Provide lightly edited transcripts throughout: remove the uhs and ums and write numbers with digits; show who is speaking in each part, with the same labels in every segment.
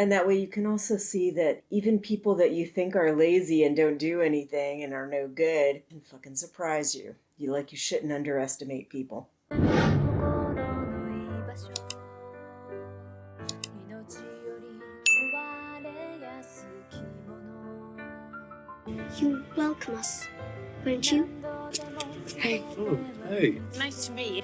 Speaker 1: And that way you can also see that even people that you think are lazy and don't do anything and are no good can fucking surprise you. You shouldn't underestimate people.
Speaker 2: You welcome us, wouldn't you?
Speaker 3: Hey. Oh, hey.
Speaker 2: Nice to meet you.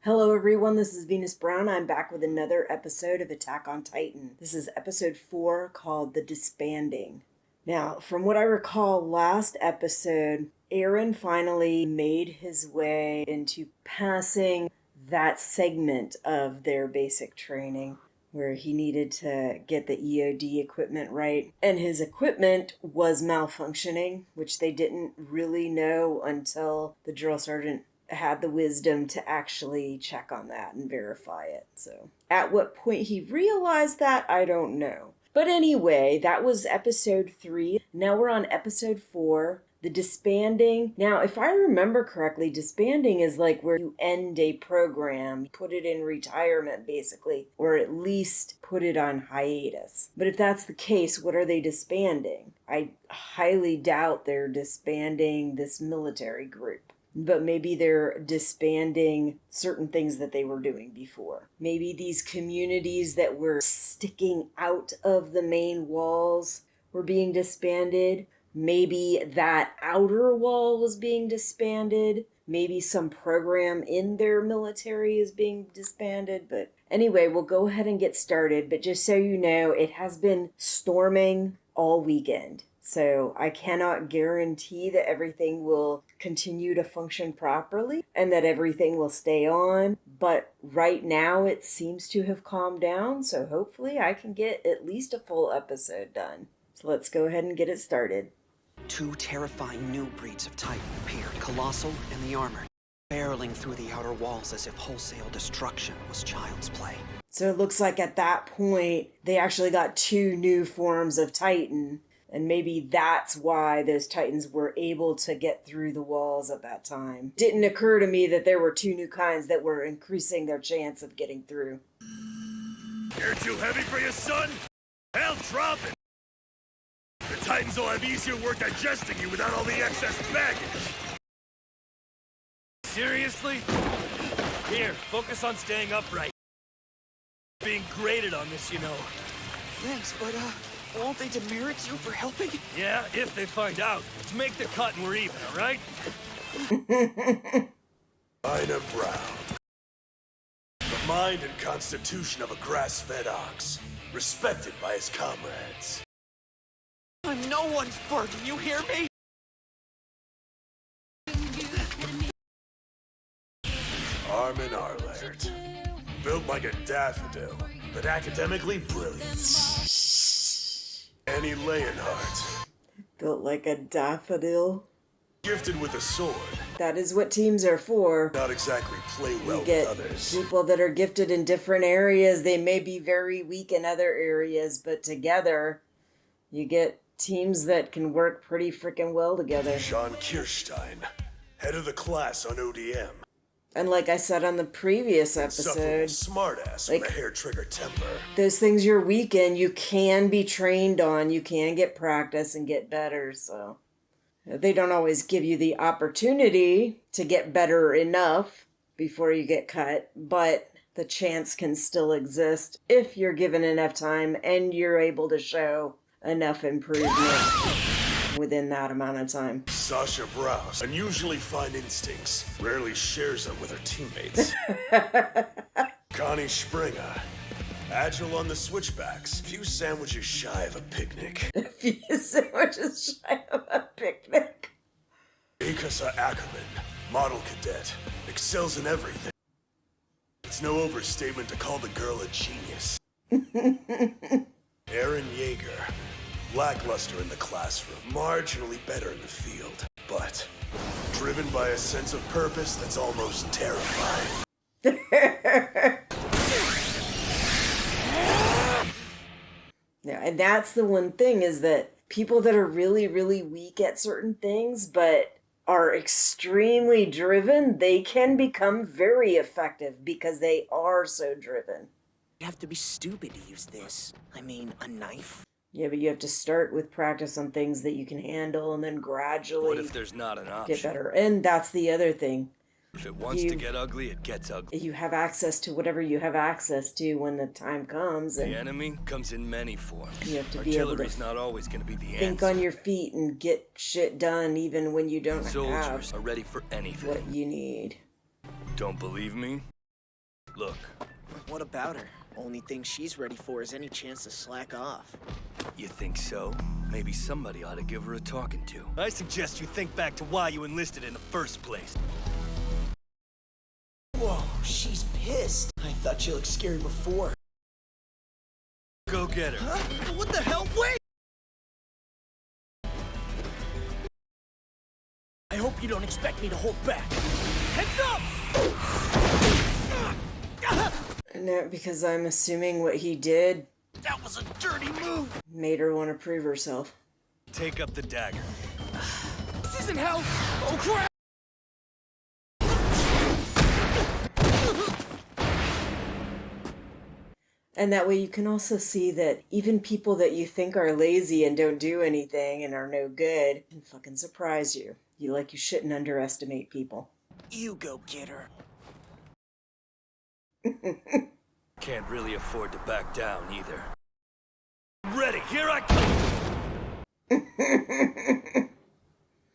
Speaker 1: Hello everyone, this is Venus Brown. I'm back with another episode of Attack on Titan. This is episode 4 called The Disbanding. Now, from what I recall last episode, Eren finally made his way into passing that segment of their basic training where he needed to get the EOD equipment right. And his equipment was malfunctioning, which they didn't really know until the drill sergeant had the wisdom to actually check on that and verify it. So at what point he realized that, I don't know. But anyway, that was episode 3. Now we're on episode 4, the disbanding. Now, if I remember correctly, disbanding is like where you end a program, put it in retirement basically, or at least put it on hiatus. But if that's the case, what are they disbanding? I highly doubt they're disbanding this military group. But maybe they're disbanding certain things that they were doing before. Maybe these communities that were sticking out of the main walls were being disbanded. Maybe that outer wall was being disbanded. Maybe some program in their military is being disbanded. But anyway, we'll go ahead and get started. But just so you know, it has been storming all weekend. So I cannot guarantee that everything will continue to function properly and that everything will stay on. But right now it seems to have calmed down. So hopefully I can get at least a full episode done. So let's go ahead and get it started.
Speaker 4: 2 terrifying new breeds of Titan appeared, Colossal and the Armored, barreling through the outer walls as if wholesale destruction was child's play.
Speaker 1: So it looks like at that point they actually got 2 new forms of Titan. And maybe that's why those Titans were able to get through the walls at that time. Didn't occur to me that there were 2 new kinds that were increasing their chance of getting through.
Speaker 5: You're too heavy for you, son? Hell, drop it! The Titans will have easier work digesting you without all the excess baggage! Seriously? Here, focus on staying upright. Being graded on this, you know.
Speaker 4: Thanks, but, won't they demerit you for helping?
Speaker 5: Yeah, if they find out. Make the cut and we're even, all right? Ina Brown. The mind and constitution of a grass-fed ox. Respected by his comrades.
Speaker 4: I'm no one's burden, you hear me?
Speaker 5: Armin Arlert. Built like a daffodil, but academically brilliant. Annie Leonhardt.
Speaker 1: Built like a daffodil.
Speaker 5: Gifted with a sword.
Speaker 1: That is what teams are for.
Speaker 5: Not exactly play well
Speaker 1: You get
Speaker 5: with others.
Speaker 1: people that are gifted in different areas. They may be very weak in other areas, but together you get teams that can work pretty freaking well together.
Speaker 5: Sean Kirstein. Head of the class on ODM.
Speaker 1: And like I said on the previous episode,
Speaker 5: Smartass with a hair trigger temper.
Speaker 1: those things you're weak in, you can be trained on. You can get practice and get better. So they don't always give you the opportunity to get better enough before you get cut, but the chance can still exist if you're given enough time and you're able to show enough improvement within that amount of time.
Speaker 5: Sasha Browse. Unusually fine instincts. Rarely shares them with her teammates. Connie Springer. Agile on the switchbacks. Few sandwiches shy of a picnic.
Speaker 1: A few sandwiches shy of a picnic.
Speaker 5: Akasa Ackerman. Model cadet. Excels in everything. It's no overstatement to call the girl a genius. Eren Yeager. Lackluster in the classroom, marginally better in the field, but driven by a sense of purpose that's almost terrifying.
Speaker 1: Yeah, and that's the one thing is that people that are really, really weak at certain things, but are extremely driven, they can become very effective because they are so driven.
Speaker 6: have to be stupid to use this. I mean, a knife?
Speaker 1: Yeah, but you have to start with practice on things that you can handle and then gradually
Speaker 3: What if there's not an option?
Speaker 1: get better. And that's the other thing.
Speaker 3: If it wants to get ugly, it gets ugly.
Speaker 1: You have access to whatever you have access to when the time comes. And
Speaker 3: The enemy comes in many forms.
Speaker 1: you have to be able
Speaker 3: Artillery's
Speaker 1: to
Speaker 3: not always going to be the
Speaker 1: think
Speaker 3: answer.
Speaker 1: on your feet and get shit done even when you don't
Speaker 3: Soldiers
Speaker 1: have
Speaker 3: are ready for anything.
Speaker 1: what you need.
Speaker 3: Don't believe me? Look,
Speaker 6: What about her? Only thing she's ready for is any chance to slack off.
Speaker 3: you think so? Maybe somebody ought to give her a talking to. I suggest you think back to why you enlisted in the first place.
Speaker 6: Whoa, she's pissed. I thought she looked scary before.
Speaker 3: Go get her.
Speaker 6: Huh? What the hell? Wait! I hope you don't expect me to hold back. Heads up!
Speaker 1: No, because I'm assuming what he did
Speaker 6: That was a dirty move!
Speaker 1: made her want to prove herself.
Speaker 3: Take up the dagger.
Speaker 6: This isn't how... Oh, crap!
Speaker 1: And that way you can also see that even people that you think are lazy and don't do anything and are no good can fucking surprise you. You shouldn't underestimate people.
Speaker 6: You go get her.
Speaker 3: Can't really afford to back down either. Ready, here I come!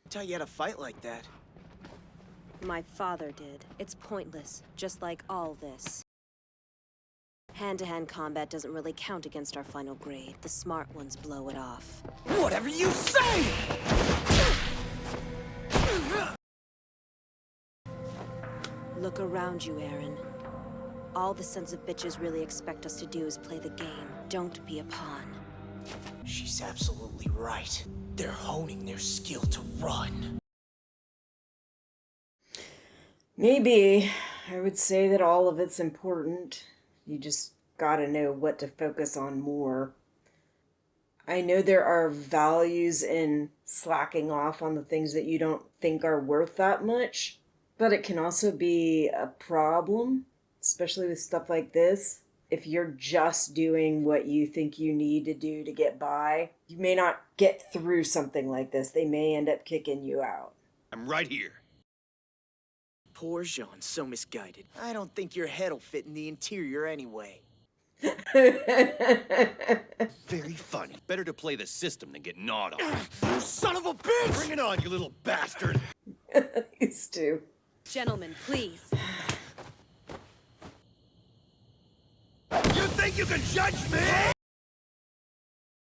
Speaker 6: Tell you had a fight like that.
Speaker 7: My father did. It's pointless, just like all this. Hand-to-hand combat doesn't really count against our final grade. The smart ones blow it off.
Speaker 6: Whatever you say!
Speaker 7: Look around you, Eren. All the sons of bitches really expect us to do is play the game. Don't be a pawn.
Speaker 6: She's absolutely right. They're honing their skill to run.
Speaker 1: Maybe. I would say that all of it's important. You just gotta know what to focus on more. I know there are values in slacking off on the things that you don't think are worth that much, but it can also be a problem, especially with stuff like this. If you're just doing what you think you need to do to get by, you may not get through something like this. They may end up kicking you out.
Speaker 3: I'm right here.
Speaker 6: Poor Jean, so misguided. I don't think your head'll fit in the interior anyway.
Speaker 3: Very funny. Better to play the system than get gnawed on.
Speaker 6: You son of a bitch!
Speaker 3: Bring it on, you little bastard!
Speaker 1: These two.
Speaker 7: Gentlemen, please.
Speaker 3: You think you can judge me?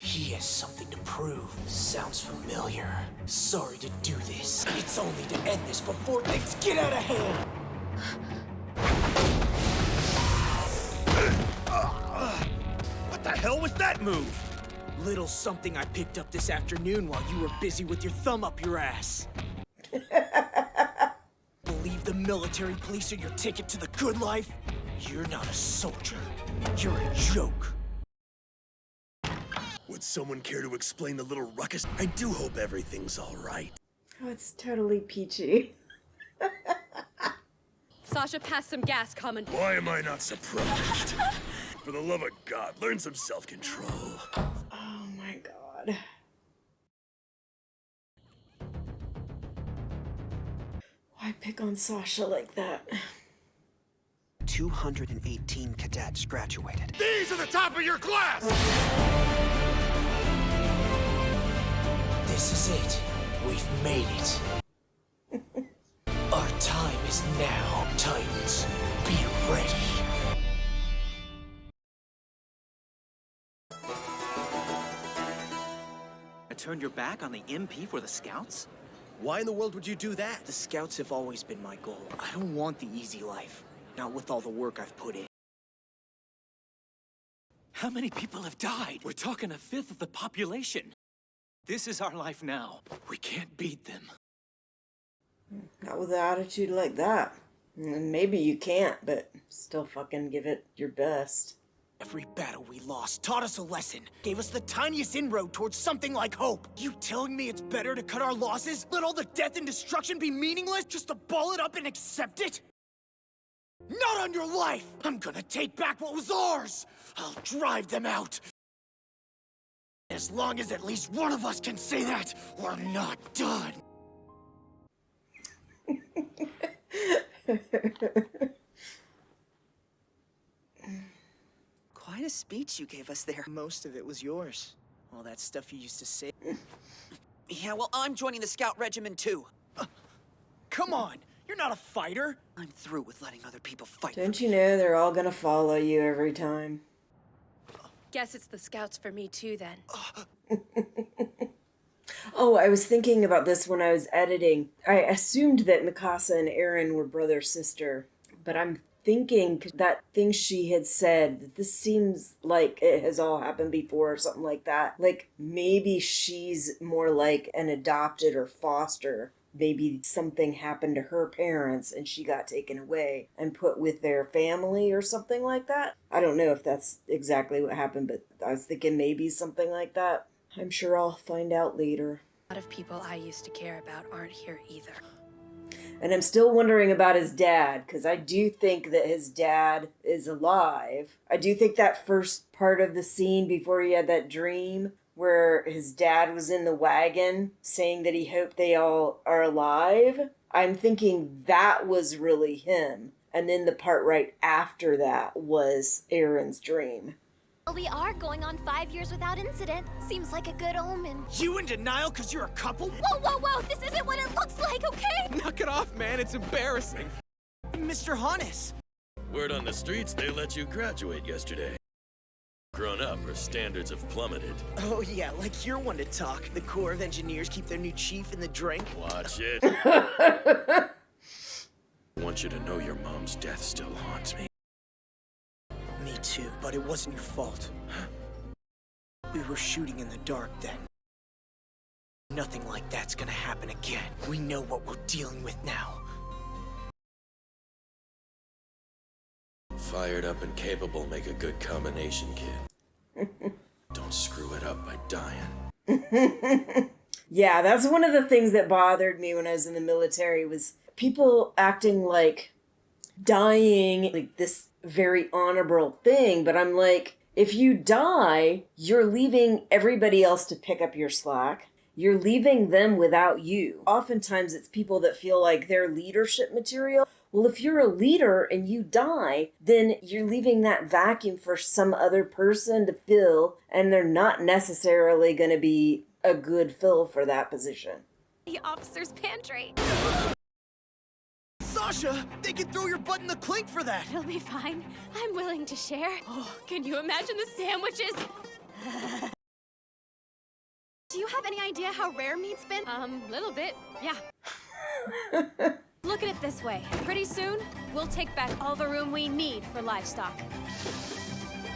Speaker 6: He has something to prove. Sounds familiar. Sorry to do this. It's only to end this before things get out of hand.
Speaker 3: What the hell was that move?
Speaker 6: Little something I picked up this afternoon while you were busy with your thumb up your ass. Believe the military police are your ticket to the good life? You're not a soldier. You're a joke.
Speaker 5: Would someone care to explain the little ruckus? I do hope everything's all right.
Speaker 1: Oh, it's totally peachy.
Speaker 7: Sasha, pass some gas, Commandant.
Speaker 5: Why am I not surprised? For the love of God, learn some self-control.
Speaker 1: Oh my god. Why pick on Sasha like that?
Speaker 4: 218 cadets graduated.
Speaker 5: These are the top of your class!
Speaker 6: This is it. We've made it. Our time is now. Titans, be ready.
Speaker 8: Turned your back on the MP for the Scouts?
Speaker 3: Why in the world would you do that?
Speaker 6: The Scouts have always been my goal. I don't want the easy life. Not with all the work I've put in.
Speaker 8: How many people have died? We're talking 1/5 of the population. This is our life now. We can't beat them.
Speaker 1: Not with an attitude like that. And maybe you can't, but still fucking give it your best.
Speaker 6: Every battle we lost taught us a lesson, gave us the tiniest inroad towards something like hope. You telling me it's better to cut our losses? Let all the death and destruction be meaningless just to ball it up and accept it? Not not on your life! I'm gonna take back what was ours! I'll drive them out! As long as at least one of us can say that, we're not done!
Speaker 4: Quite a speech you gave us there.
Speaker 6: Most of it was yours. All that stuff you used to say.
Speaker 4: Yeah, well, I'm joining the scout regiment too.
Speaker 6: Come on! You're not a fighter!
Speaker 4: I'm through with letting other people fight.
Speaker 1: Don't you know they're all gonna follow you every time?
Speaker 9: Guess it's the scouts for me too, then.
Speaker 1: Oh, I was thinking about this when I was editing. I assumed that Mikasa and Eren were brother-sister, but I'm thinking that thing she had said, that this seems like it has all happened before or something like that. Like, maybe she's more like an adopted or foster. Maybe something happened to her parents and she got taken away and put with their family or something like that. I don't know if that's exactly what happened, but I was thinking maybe something like that. I'm sure I'll find out later.
Speaker 9: A lot of people I used to care about aren't here either.
Speaker 1: And I'm still wondering about his dad, because I do think that his dad is alive. I do think that first part of the scene before he had that dream where his dad was in the wagon saying that he hoped they all are alive, I'm thinking that was really him. And then the part right after that was Eren's dream.
Speaker 2: We are going on 5 years without incident. Seems like a good omen.
Speaker 6: You in denial because you're a couple?
Speaker 2: Whoa, whoa, whoa! This isn't what it looks like, okay?
Speaker 8: Knock it off, man. It's embarrassing.
Speaker 6: Mr. Hannes!
Speaker 5: Word on the streets, they let you graduate yesterday. Grown up, her standards have plummeted.
Speaker 6: Oh yeah, like you're one to talk. The Corps of Engineers keep their new chief in the drink.
Speaker 5: Watch it. I want you to know your mom's death still haunts me.
Speaker 6: Me too, but it wasn't your fault. We were shooting in the dark then. Nothing like that's gonna happen again. We know what we're dealing with now.
Speaker 5: Fired up and capable make a good combination, kid. Don't screw it up by dying.
Speaker 1: Yeah, that's one of the things that bothered me when I was in the military was people acting like dying, like this very honorable thing. But I'm like, if you die, you're leaving everybody else to pick up your slack. You're leaving them without you. Oftentimes it's people that feel like they're leadership material. Well, if you're a leader and you die, then you're leaving that vacuum for some other person to fill, and they're not necessarily going to be a good fill for that position.
Speaker 2: The officer's pantry.
Speaker 6: Sasha, they can throw your butt in the clink for that.
Speaker 2: It'll be fine. I'm willing to share. Oh, can you imagine the sandwiches? Do you have any idea how rare meat's been? Little bit, yeah. Look at it this way. Pretty soon, we'll take back all the room we need for livestock.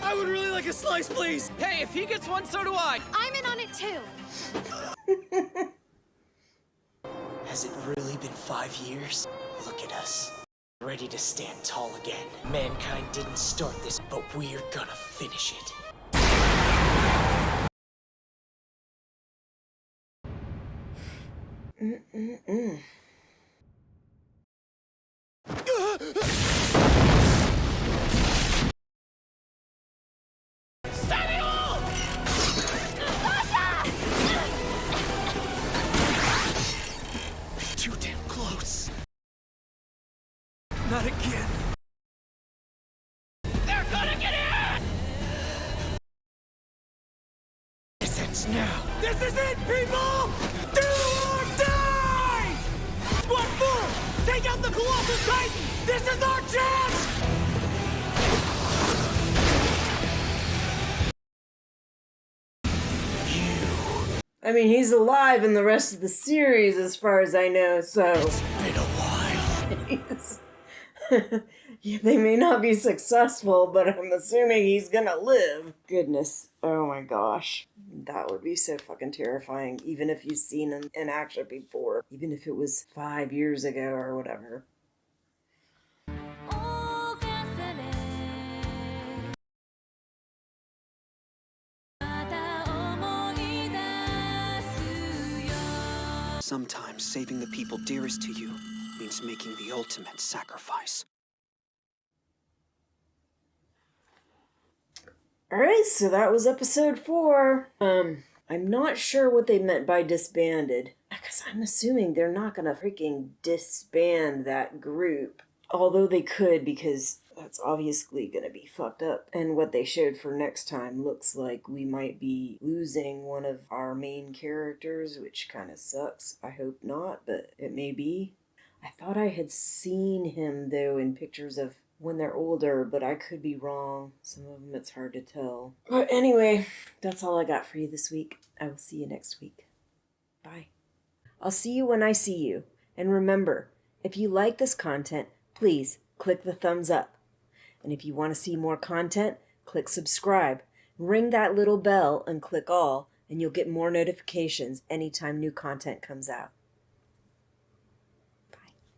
Speaker 8: I would really like a slice, please. Hey, if he gets one, so do I.
Speaker 2: I'm in on it too.
Speaker 6: Has it really been 5 years? Look at us. Ready to stand tall again. Mankind didn't start this, but we're gonna finish it. Too damn close. Not again. They're gonna get in! This ends now. This is it, people! Do or die! Squad 4, take out the Colossal Titan! This is our chance!
Speaker 1: I mean, he's alive in the rest of the series as far as I know, so...
Speaker 6: It's been a while.
Speaker 1: Yeah, they may not be successful, but I'm assuming he's gonna live. Goodness. Oh my gosh. That would be so fucking terrifying, even if you've seen him in action before. Even if it was 5 years ago or whatever.
Speaker 4: Sometimes saving the people dearest to you means making the ultimate sacrifice.
Speaker 1: Alright, so that was episode 4. I'm not sure what they meant by disbanded. Because I'm assuming they're not gonna freaking disband that group. Although they could, because that's obviously gonna be fucked up. And what they showed for next time looks like we might be losing one of our main characters, which kind of sucks. I hope not, but it may be. I thought I had seen him, though, in pictures of when they're older, but I could be wrong. Some of them it's hard to tell. But anyway, that's all I got for you this week. I will see you next week. Bye. I'll see you when I see you. And remember, if you like this content, please click the thumbs up. And if you want to see more content, click subscribe. Ring that little bell and click all, and you'll get more notifications anytime new content comes out.